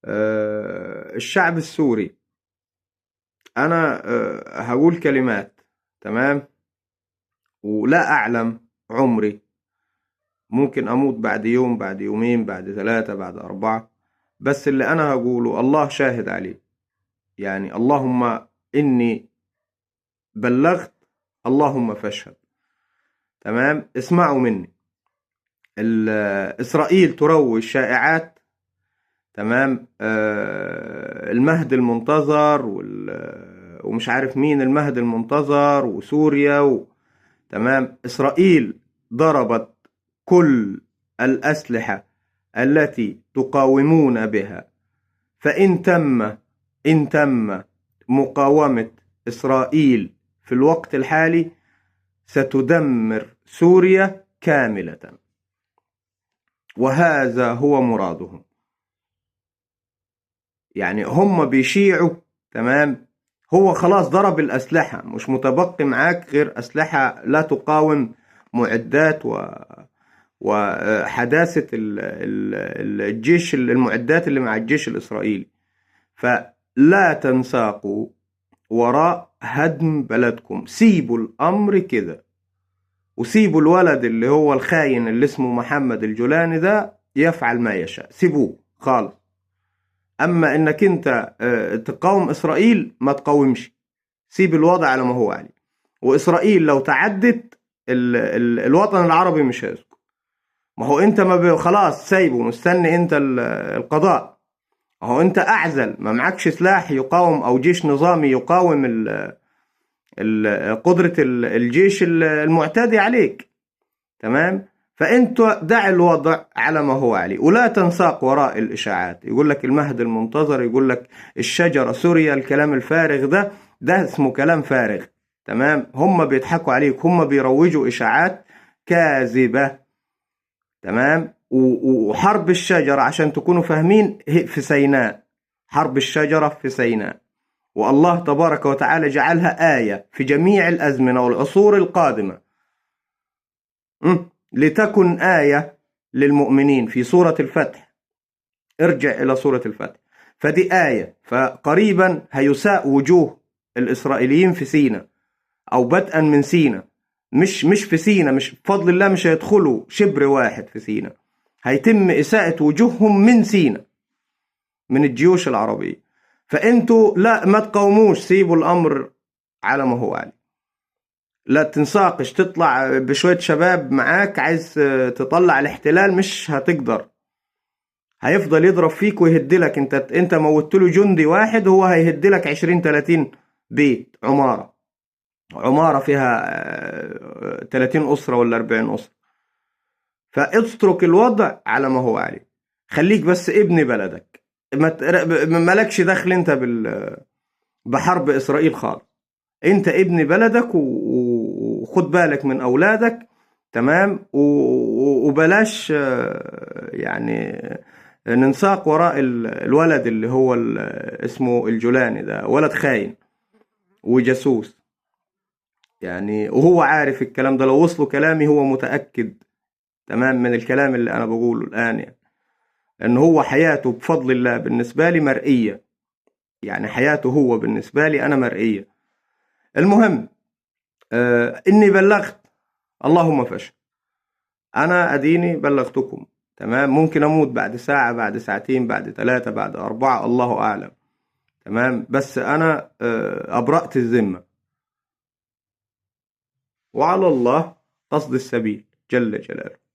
الشعب السوري، أنا هقول كلمات، تمام، ولا أعلم عمري، ممكن أموت بعد يوم، بعد يومين، بعد ثلاثة، بعد أربعة، بس اللي أنا هقوله الله شاهد عليه. يعني اللهم إني بلغت، اللهم فاشهد. تمام، اسمعوا مني. إسرائيل تروج شائعات، تمام، المهد المنتظر ومش عارف مين المهد المنتظر وسوريا تمام. إسرائيل ضربت كل الأسلحة التي تقاومون بها، فإن تم إن تم مقاومة إسرائيل في الوقت الحالي ستدمر سوريا كاملة، وهذا هو مرادهم. يعني هم بيشيعوا، تمام، هو خلاص ضرب الأسلحة، مش متبقي معاك غير أسلحة لا تقاوم معدات وحداثة الجيش، المعدات اللي مع الجيش الإسرائيلي. فلا تنساقوا وراء هدم بلدكم، سيبوا الأمر كده، وسيبوا الولد اللي هو الخاين اللي اسمه محمد الجولاني ده يفعل ما يشاء، سيبوه خالص. اما انك انت تقاوم اسرائيل، ما تقاومش، سيب الوضع على ما هو عليه. واسرائيل لو تعدت الوطن العربي مش هيسكت. ما هو انت ما خلاص سايبه مستني انت القضاء. ما هو انت اعزل، ما معكش سلاح يقاوم او جيش نظامي يقاوم قدرة الجيش المعتدي عليك، تمام. فانت دع الوضع على ما هو عليه، ولا تنساق وراء الاشاعات. يقول لك المهد المنتظر، يقول لك الشجرة سوريا، الكلام الفارغ ده اسمه كلام فارغ، تمام. هم بيضحكوا عليك، هم بيروجوا اشاعات كاذبة، تمام. وحرب الشجرة عشان تكونوا فاهمين في سيناء، حرب الشجرة في سيناء، والله تبارك وتعالى جعلها آية في جميع الأزمنة والعصور القادمة. لتكن آية للمؤمنين في سورة الفتح. ارجع إلى سورة الفتح، فدي آية. فقريبا هيساء وجوه الإسرائيليين في سيناء، أو بدءا من سيناء، مش في سيناء، مش بفضل الله مش هيدخلوا شبر واحد في سيناء، هيتم إساءة وجوههم من سيناء، من الجيوش العربية. فأنتوا لا، ما تقاوموش، سيبوا الأمر على ما هو عليه. لا تنساقش، تطلع بشوية شباب معاك عايز تطلع الاحتلال، مش هتقدر. هيفضل يضرب فيك ويهدلك. انت موتله جندي واحد، هو هيهدلك 20-30 بيت، عمارة فيها 30 أسرة ولا 40 أسرة. فاترك الوضع على ما هو عليه، خليك بس ابن بلدك، مالكش دخل انت بحرب إسرائيل خالص. انت ابن بلدك وخد بالك من أولادك، تمام. وبلاش يعني ننساق وراء الولد اللي هو اسمه الجولاني ده، ولد خاين وجاسوس يعني، وهو عارف الكلام ده. لو وصله كلامي هو متأكد تمام من الكلام اللي أنا بقوله الآن، يعني أن هو حياته بفضل الله بالنسبة لي مرئية. يعني حياته هو بالنسبة لي أنا مرئية. المهم إني بلغت، اللهم فاشهد. أنا أديني بلغتكم، تمام. ممكن أموت بعد ساعة، بعد ساعتين، بعد ثلاثة، بعد أربعة، الله أعلم، تمام. بس أنا أبرأت الذمة، وعلى الله قصد السبيل جل جلاله.